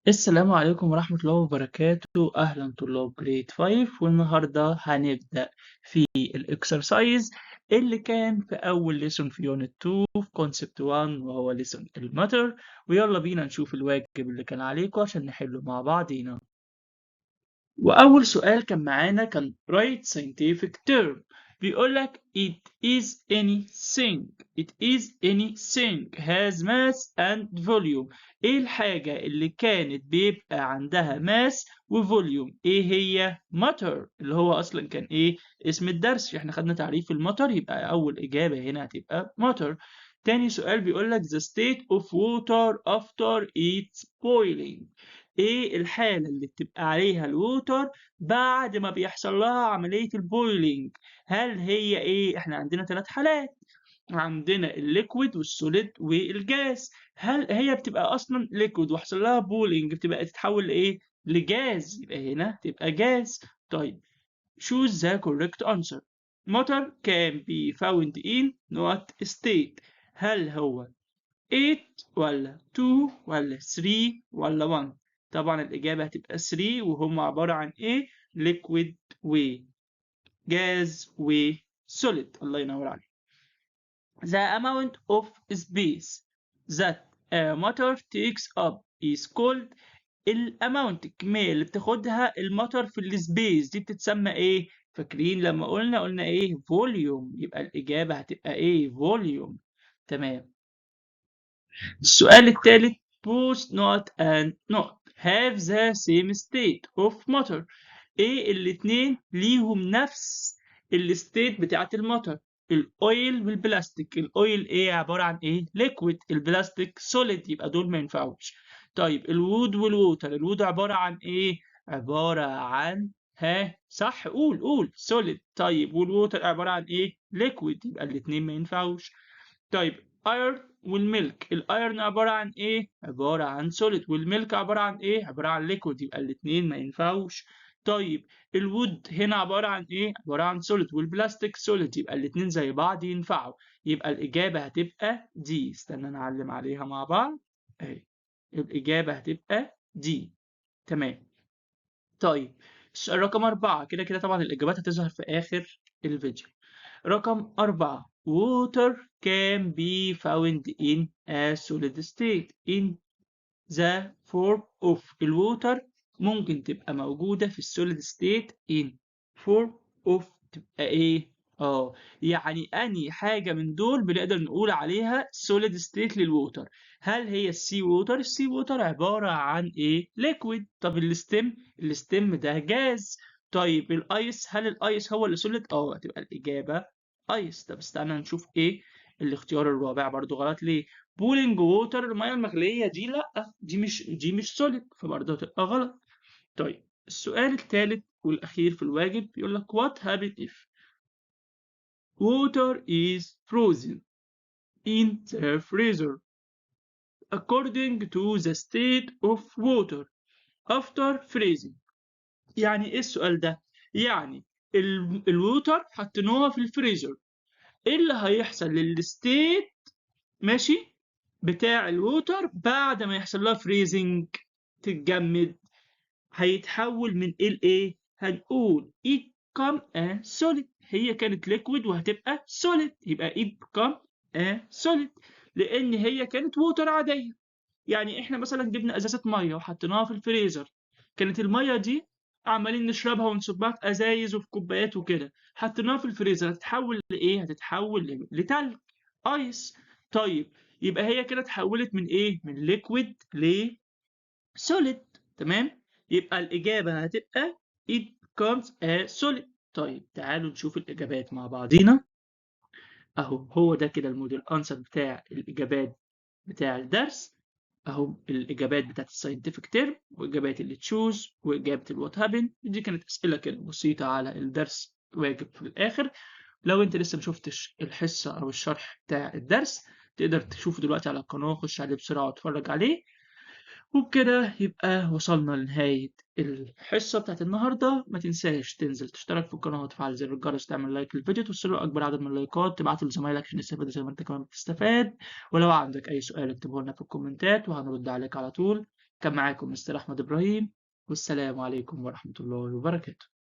السلام عليكم ورحمة الله وبركاته. أهلا طلاب جريد 5، والنهاردة هنبدأ في الإكسرسايز اللي كان في أول ليسون في يونت 2 في كونسبت 1، وهو ليسون الماتر. ويلا بينا نشوف الواجب اللي كان عليكم عشان نحله مع بعضينا. وأول سؤال كان معانا كان write scientific term. بيقولك it is anything has mass and volume. ايه الحاجة اللي كانت بيبقى عندها mass وفوليوم؟ ايه هي؟ matter، اللي هو اصلا كان ايه اسم الدرس. احنا خدنا تعريف المطر، يبقى اول اجابة هنا هتبقى matter. تاني سؤال بيقولك the state of water after it's boiling. ايه الحالة اللي بتبقى عليها الووتر بعد ما بيحصل لها عملية البويلينج؟ هل هي ايه؟ احنا عندنا 3 حالات، عندنا الليكويد والسوليد والجاز. هل هي بتبقى اصلا ليكويد وحصل لها بولينج بتبقى تتحول لايه؟ لجاز، يبقى هنا تبقى جاز. طيب choose the correct answer. Matter can be found in what state؟ هل هو 8 ولا 2 ولا 3 ولا 1؟ طبعا الإجابة هتبقى 3، وهم عبارة عن إيه؟ liquid و gas و solid. الله ينور عليك. The amount of space that a matter takes up is called. الاماونت، الكمية اللي بتاخدها المطر في السبيس دي بتتسمى ايه؟ فاكرين لما قلنا ايه؟ فوليوم. يبقى الإجابة هتبقى ايه؟ فوليوم. تمام. السؤال الثالث both not and not have the same state of matter. ايه الاتنين ليهم نفس الستيت بتاعت المطر؟ الاويل والبلاستيك. الاويل ايه؟ عبارة عن ايه؟ ليكويد. البلاستيك سوليد، يبقى دول ما ينفعوش. طيب الوود والووتر، الوود عبارة عن ايه؟ عبارة عن صح، قول سوليد. طيب والووتر عبارة عن ايه؟ ليكويد، يبقى الاتنين ما ينفعوش. طيب ايرن والميلك، الايرن عبارة عن ايه؟ عبارة عن سوليد، والميلك عبارة عن ايه؟ عبارة عن ليكويد، يبقى الاتنين ما ينفعوش. طيب الوود هنا عبارة عن ايه؟ عبارة عن سوليد، والبلاستيك سوليد، يبقى الاتنين زي بعض ينفعوا. يبقى الإجابة هتبقى دي. استنى نعلم عليها مع بعض اهي. الإجابة هتبقى دي. تمام. طيب السؤال رقم 4، كده طبعا الإجابات هتظهر في آخر الفيديو. رقم 4 water can be found in a solid state in the form of. الووتر ممكن تبقى موجودة في السوليد ستيت in form of. تبقى ايه؟ يعني اني حاجة من دول بنقدر نقول عليها solid state للووتر. هل هي السي ووتر؟ السي ووتر عبارة عن ايه؟ liquid. طب الستيم ده جاز. طيب الايس، هل الايس هو اللي سوليد؟ تبقى الإجابة ايس. طب استنى نشوف ايه الاختيار الرابع، برضو غلط ليه؟ بولينج ووتر، الميه المغليه دي لا، دي مش سوليد، فبرضه هتبقى غلط. طيب السؤال الثالث والاخير في الواجب بيقول لك what happens if water is frozen in the freezer according to the state of water after freezing. يعني ايه السؤال ده؟ يعني الووتر حطيناها في الفريزر، ايه اللي هيحصل للستيت ماشي بتاع الووتر بعد ما يحصل لها فريزنج، تتجمد؟ هيتحول من ايه لايه؟ هنقول it become a solid. هي كانت liquid وهتبقى solid، يبقى it become a solid لان هي كانت ووتر عاديه. يعني احنا مثلا جبنا ازازه ميه وحطيناها في الفريزر، كانت الميه دي عمالين نشربها ونصبها في ازايز وفي كوبايات وكده، حطيناها في الفريزر هتتحول لايه؟ هتتحول لتلج، ايس. طيب يبقى هي كده اتحولت من ايه؟ من ليكويد لسوليد. تمام. يبقى الاجابه هتبقى it becomes a solid. طيب تعالوا نشوف الاجابات مع بعضينا. هو ده كده الموديل انسر بتاع الاجابات بتاع الدرس. الإجابات بتاعت الساينتفك تيرم، وإجابات اللي تشوز، وإجابة الوات هابن. دي كانت أسئلة كده بسيطة على الدرس، واجب في الآخر. لو أنت لسه مشوفتش الحصة أو الشرح بتاع الدرس، تقدر تشوفه دلوقتي على القناة، خش عليه بسرعة واتفرج عليه. وبكده يبقى وصلنا لنهاية الحصة بتاعت النهاردة. ما تنساش تنزل تشترك في القناة وتفعل زر الجرس، تعمل لايك للفيديو، توصل له أكبر عدد من اللايكات، تبعته لزمايلك عشان يستفادوا زي ما أنت كمان بتستفاد. ولو عندك أي سؤال اكتبه لنا في الكومنتات وهنرد عليك على طول. كان معاكم مستر أحمد إبراهيم، والسلام عليكم ورحمة الله وبركاته.